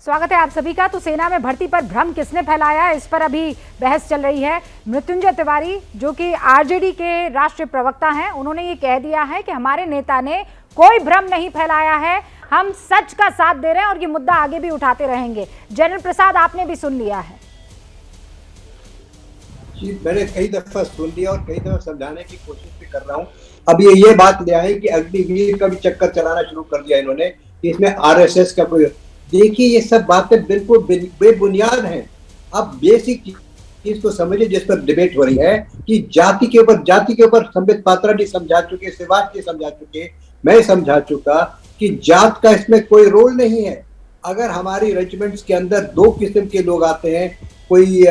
स्वागत है आप सभी का। तो सेना में भर्ती पर भ्रम किसने फैलाया, इस पर अभी बहस चल रही है। मृत्युंजय तिवारी जो कि आरजेडी के राष्ट्रीय प्रवक्ता हैं, उन्होंने ये कह दिया है कि हमारे नेता ने कोई भ्रम नहीं फैलाया है, हम सच का साथ दे रहे हैं और ये मुद्दा आगे भी उठाते रहेंगे। जनरल प्रसाद, आपने भी सुन लिया है जी, मैंने कई दफा सुन लिया और कई दफा समझाने की कोशिश भी कर रहा हूँ। अब ये बात ले आए कि अग्निवीर का भी चक्कर चलाना शुरू कर दिया इन्होंने कि इसमें आरएसएस का कोई। देखिए, ये सब बातें बिल्कुल बेबुनियाद हैं। अब बेसिक चीज को समझिए जिस पर डिबेट हो रही है कि जाति के ऊपर संबित पात्रा जी समझा चुके, सिवाज जी समझा चुके, मैं समझा चुका कि जात का इसमें कोई रोल नहीं है। अगर हमारी रेजिमेंट्स के अंदर दो किस्म के लोग आते हैं, कोई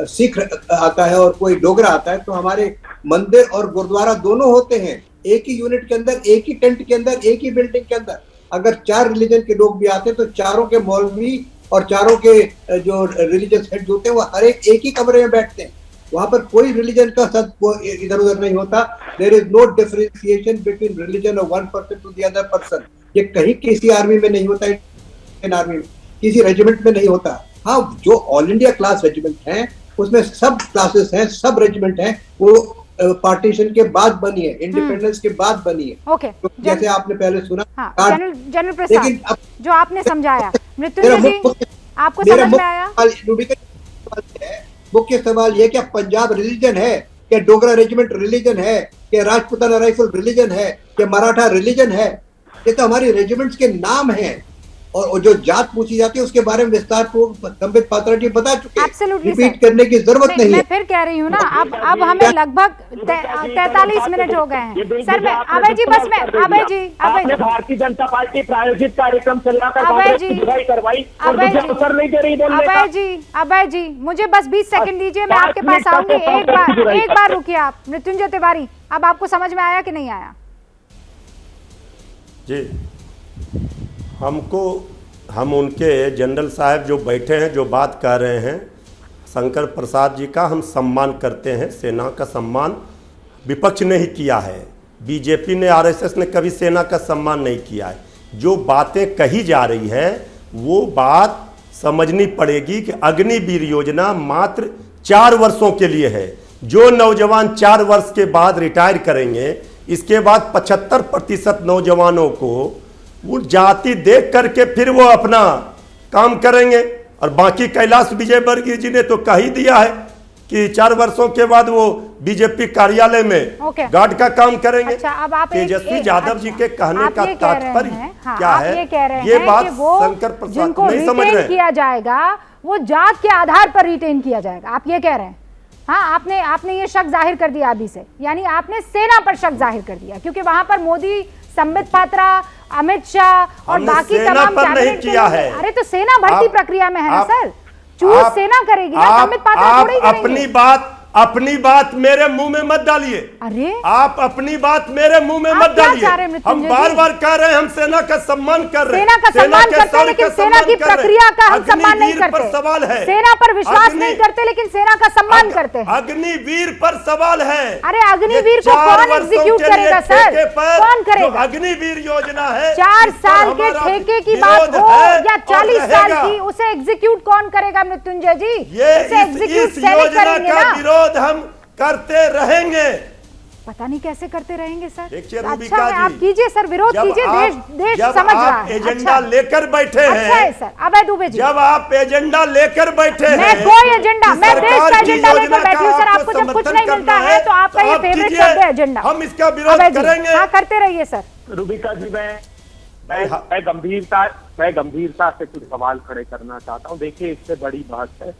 सिख आता है और कोई डोगरा आता है, तो हमारे मंदिर और गुरुद्वारा दोनों होते हैं एक ही यूनिट के अंदर, एक ही टेंट के अंदर, एक ही बिल्डिंग के अंदर। अगर 4 रिलीजन के लोग भी आते हैं तो चारों के मौलवी और चारों के जो रिलीजियस हेड्स होते हैं वो हर एक ही कमरे में बैठते हैं। वहां पर कोई रिलीजन का इधर उधर नहीं होता। There is no differentiation between religion of one person to the other person. ये कहीं किसी आर्मी में नहीं होता, इंडियन आर्मी में किसी रेजिमेंट में नहीं होता। हाँ, जो ऑल इंडिया क्लास रेजिमेंट हैं उसमें सब क्लासेस हैं, सब रेजिमेंट हैं, वो पार्टीशन के बाद बनी है, इंडिपेंडेंस के बाद बनी है। ओके, तो जैसे आपने पहले सुना। हाँ, जनरल प्रसाद जो आपने समझाया, मृत्युंजय जी आपको समझ में आया? मुख्य सवाल ये, क्या पंजाब रिलीजन है, क्या डोगरा रेजिमेंट रिलीजन है, क्या राजपूताना राइफल रिलीजन है, क्या मराठा रिलीजन है? ये तो हमारी रेजिमेंट्स के नाम हैं। और जो जात पूछी जाती है उसके बारे में विस्तार पूर्वक संबित पात्रा जी बता चुके हैं, रिपीट करने की जरूरत नहीं है। मैं फिर कह रही हूँ ना, अब हमें लगभग 43 मिनट हो गए हैं सर। मैं अभय जी, बस मैं अभय जी भारतीय जनता पार्टी प्रायोजित कार्यक्रम चल रहा था, अभय जी अभय जी मुझे बस 20 सेकंड दीजिए, मैं आपके पास आऊंगी। एक बार रुकिए आप। मृत्युंजय तिवारी, अब आपको समझ में आया कि नहीं आया? जी, हम उनके जनरल साहब जो बैठे हैं, जो बात कर रहे हैं, शंकर प्रसाद जी का हम सम्मान करते हैं। सेना का सम्मान विपक्ष ने ही किया है, बीजेपी ने, आरएसएस ने कभी सेना का सम्मान नहीं किया है। जो बातें कही जा रही है वो बात समझनी पड़ेगी कि अग्निवीर योजना मात्र 4 वर्षों के लिए है। जो नौजवान 4 वर्ष के बाद रिटायर करेंगे, इसके बाद 75% नौजवानों को वो जाति देख करके फिर वो अपना काम करेंगे। और बाकी कैलाश विजयवर्गीय जी ने तो कह ही दिया है कि 4 वर्षों के बाद वो बीजेपी कार्यालय में गार्ड का काम करेंगे। अच्छा, अब आप तेजस्वी यादव जी के कहने का तात्पर्य क्या है? ये बात शंकर प्रसाद नहीं समझ रहे। किया जाएगा वो जात के आधार पर रिटेन किया जाएगा, आप ये कह रहे हैं? हाँ, आपने ये शक जाहिर कर दिया अभी से, यानी आपने सेना पर शक जाहिर कर दिया, क्योंकि वहां पर मोदी, संबित पात्रा, अमित शाह और बाकी तमाम कैबिनेट किया है। अरे तो सेना भर्ती प्रक्रिया में है ना सर, चूज सेना करेगी ना, संबित पात्रा थोड़ी करेंगे। अपनी बात मेरे मुंह में मत डालिए। अरे आप अपनी बात मेरे मुंह में मत डालिए। हम बार-बार कह रहे हैं हम सेना का सम्मान कर रहे हैं, सेना का सम्मान करते हैं, लेकिन सेना की प्रक्रिया का हम सम्मान नहीं करते। सवाल है, सेना पर विश्वास नहीं करते लेकिन सेना का सम्मान करते हैं। अग्निवीर पर सवाल है। अरे अग्निवीर को कौन एग्जीक्यूट करेगा सर? कौन करेगा? अग्निवीर योजना है, 4 साल के ठेके की बात हो या 40 साल की, उसे एग्जीक्यूट कौन करेगा मृत्युंजय जी? इस योजना का विरोध हम करते रहेंगे। पता नहीं कैसे करते रहेंगे सर। अच्छा, आप कीजिए सर, विरोध कीजिए, देश समझ रहा है। एजेंडा लेकर बैठे हैं। अच्छा है सर। अभय दुबे जी, जब आप एजेंडा लेकर बैठे हैं, मैं कोई एजेंडा, मैं देश का एजेंडा लेकर बैठी हूँ सर। आपको जब कुछ नहीं मिलता है तो आपका ये फेवरेट शब्द है एजेंडा। हम इसका विरोध करेंगे। हाँ, करते रहिए सर। रूबिका जी, मैं गंभीरता से कुछ सवाल खड़े करना चाहता हूँ। देखिए, इससे बड़ी बहस है,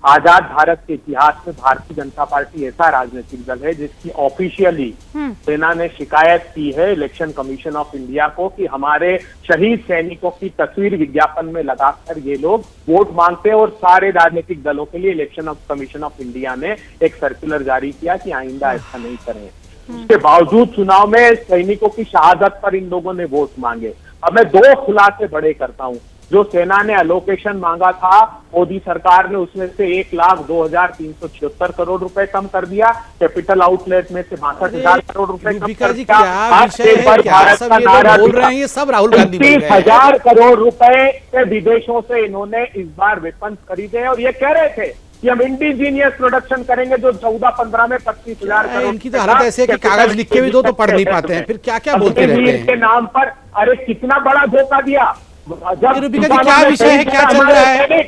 आजाद भारत के इतिहास में भारतीय जनता पार्टी ऐसा राजनीतिक दल है जिसकी ऑफिशियली सेना ने शिकायत की है इलेक्शन कमीशन ऑफ इंडिया को कि हमारे शहीद सैनिकों की तस्वीर विज्ञापन में लगाकर ये लोग वोट मांगते हैं। और सारे राजनीतिक दलों के लिए इलेक्शन कमीशन ऑफ इंडिया ने एक सर्कुलर जारी किया कि आइंदा ऐसा नहीं करें। उसके बावजूद चुनाव में सैनिकों की शहादत पर इन लोगों ने वोट मांगे। अब मैं 2 खुलासे बड़े करता हूँ। जो सेना ने अलोकेशन मांगा था मोदी सरकार ने उसमें से 1,02,376 करोड़ रुपए कम कर दिया। कैपिटल आउटलेट में से 62,000 करोड़ रुपए कम कर दिया। क्या विषय है, क्या सब ये लोग बोल रहे हैं, ये सब राहुल गांधी बोल रहे हैं। 30,000 करोड़ रुपए के विदेशों से इन्होंने इस बार वेपन्स खरीदे और ये कह रहे थे कि हम इंडिजीनियस प्रोडक्शन करेंगे, जो 14-15 में 25,000 करोड़। इनकी तो हालत ऐसे है कि कागज लिख के भी दो तो पढ़ नहीं पाते हैं, फिर क्या क्या बोलते रहते हैं के नाम पर। अरे कितना बड़ा धोखा दिया। रूबिका जी, क्या विषय है, क्या चल रहा है?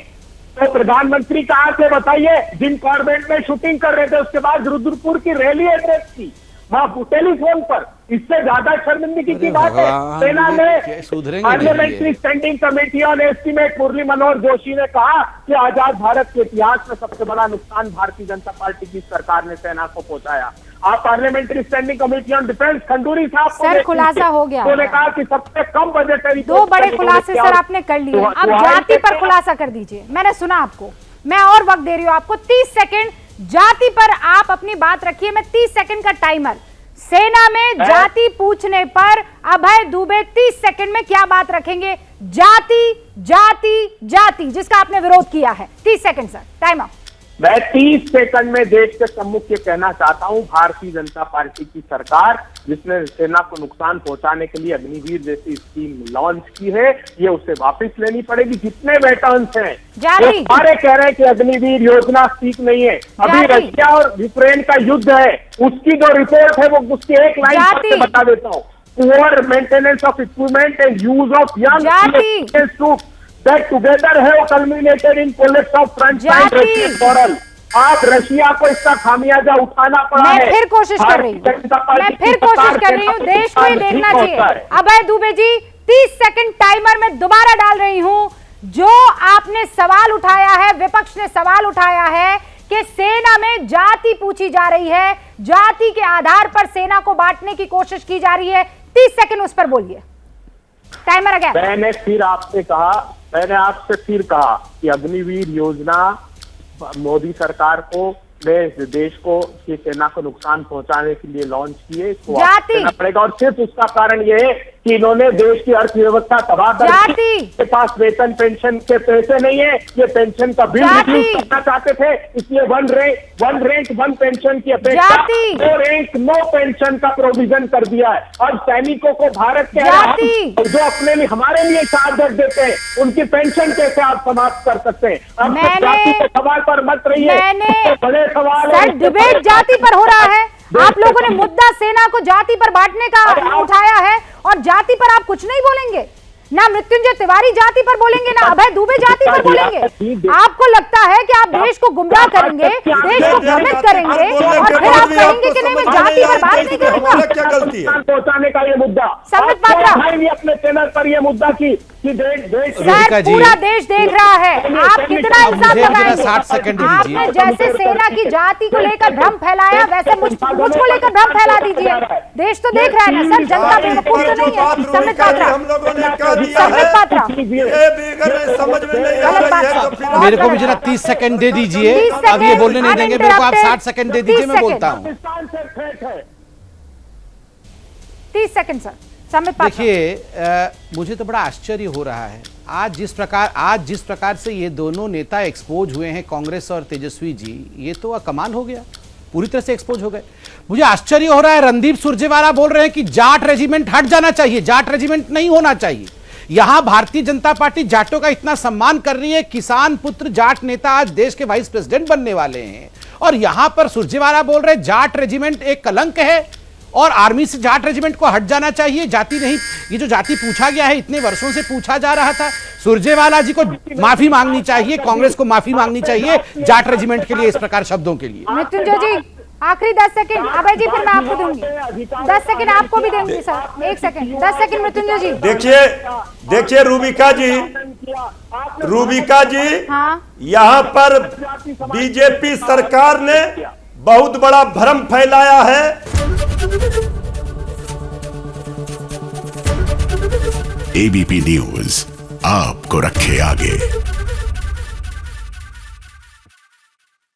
तो प्रधानमंत्री कहाँ थे बताइए? जिम कॉर्बेट में शूटिंग कर रहे थे, उसके बाद रुद्रपुर की रैली एड्रेस की वहां टेलीफोन पर। इससे ज्यादा शर्मिंदगी की बात है। सेना ने parliamentary standing committee on estimate Murli Manohar Joshi ने कहा कि आजाद भारत के इतिहास में सबसे बड़ा नुकसान भारतीय जनता पार्टी की सरकार ने सेना को पहुंचाया। आप parliamentary standing committee on defence Khanduri साहब सर खुलासा हो गया। उन्होंने कहा कि सबसे कम बजटरी 2 बड़े खुलासे सर आपने कर लिए। अब जाति पर खुलासा कर दीजिए। मैंने सुना आपको, मैं और वक्त दे रही हूँ आपको 30 सेकंड। जाति पर आप अपनी बात रखिए, मैं 30 सेकंड का टाइमर। सेना में जाति पूछने पर अभय दुबे 30 सेकंड में क्या बात रखेंगे? जाति जाति जाति जिसका आपने विरोध किया है। 30 सेकंड सर, टाइम अप। मैं 30 सेकंड में देश के सम्मुख ये कहना चाहता हूं, भारतीय जनता पार्टी की सरकार जिसने सेना को नुकसान पहुंचाने के लिए अग्निवीर जैसी स्कीम लॉन्च की है, ये उसे वापस लेनी पड़ेगी। जितने वेटर्न्स हैं वो सारे कह रहे हैं कि अग्निवीर योजना ठीक नहीं है। अभी रशिया और यूक्रेन का युद्ध है, उसकी जो रिपोर्ट है वो उसकी एक लाइन से बता देता हूँ। Poor maintenance of equipment and use of young that together have culminated in collapse of frontline Russian moral। आप रशिया को इसका खामियाजा उठाना पड़ा है। मैं फिर कोशिश कर रही हूँ, देश को ये देखना चाहिए। अभय दुबे जी 30 सेकंड टाइमर में दोबारा डाल रही हूँ। जो आपने सवाल उठाया है, विपक्ष ने सवाल उठाया है कि सेना में जाति पूछी जा रही है, जाति के आधार पर सेना को बांटने की कोशिश की जा रही है। 30 सेकंड उस पर बोलिए। Timer again. मैंने आपसे फिर कहा कि अग्निवीर योजना मोदी सरकार को ने देश को की सेना को नुकसान पहुंचाने के लिए लॉन्च किए, इसको करना पड़ेगा। और सिर्फ उसका कारण ये है कि इन्होंने देश की अर्थव्यवस्था तबाह कर दी। के पास वेतन पेंशन के पैसे नहीं है, ये पेंशन का बिल रिड्यूस करना चाहते थे, इसलिए वन रैंक वन पेंशन की अपेक्षा 2 रैंक नो पेंशन का प्रोविजन कर दिया है। और सैनिकों को भारत के जो अपने लिए हमारे लिए चार्जर देते हैं, उनकी पेंशन कैसे आप समाप्त कर सकते हैं? अब जाति के सवाल पर मत रहिए, बड़े सवाल सर डिबेट जाति पर हो रहा है। आप लोगों ने मुद्दा सेना को जाति पर बांटने का उठाया है और जाति पर आप कुछ नहीं बोलेंगे। ना मृत्युंजय तिवारी जाति पर बोलेंगे, ना अभय दुबे जाति पर बोलेंगे। आपको लगता है कि आप देश को गुमराह करेंगे, देश को भ्रमित करेंगे और फिर आप कहेंगे कि नहीं मैं जाति पर बात नहीं करूंगा। क्या गलती है पहुंचाने का ये मुद्दा? संबित पात्रा अपने चैनल पर ये मुद्दा की सर पूरा देश देख रहा है। आप कितना इंसाफ लगाएंगे? आपने जैसे सेना की जाति को लेकर भ्रम फैलाया, वैसे मुझको लेकर भ्रम फैला दीजिए। देश तो देख रहा है ना सर, जनता बेवकूफ तो नहीं है। संबित पात्रा मेरे को भी जरा 30 सेकंड दे दीजिए। अब ये बोलने नहीं देंगे मेरे को, आप 60 सेकंड दे दीजिए, मैं बोलता हूँ। 30 सेकंड सर। देखिए मुझे तो बड़ा आश्चर्य हो रहा है आज जिस प्रकार से ये दोनों नेता एक्सपोज हुए हैं, कांग्रेस और तेजस्वी जी, ये तो कमाल हो गया, पूरी तरह से एक्सपोज हो गए। मुझे आश्चर्य हो रहा है, रणदीप सुरजेवाला बोल रहे हैं कि जाट रेजिमेंट हट जाना चाहिए, जाट रेजिमेंट नहीं होना चाहिए। यहां भारतीय जनता पार्टी जाटों का इतना सम्मान कर रही है, किसान पुत्र जाट नेता आज देश के वाइस प्रेसिडेंट बनने वाले हैं, और यहां पर सुरजेवाला बोल रहे हैं जाट रेजिमेंट एक कलंक है और आर्मी से जाट रेजिमेंट को हट जाना चाहिए, जाति नहीं। ये जो जाति पूछा गया है, इतने वर्षों से पूछा जा रहा था। सुरजेवाला जी को माफी मांगनी चाहिए, कांग्रेस को माफी मांगनी चाहिए जाट रेजिमेंट के लिए, इस प्रकार शब्दों के लिए। मृत्युंजय जी आखिरी 10 सेकंड। अभय जी फिर मैं आपको दूंगी 10 सेकंड, आपको भी दूंगी सर 1 सेकंड। 10 सेकंड मृत्युंजय जी। देखिए रूबिका जी हाँ? यहाँ पर बीजेपी सरकार ने बहुत बड़ा भ्रम फैलाया है। एबीपी न्यूज आपको रखे आगे।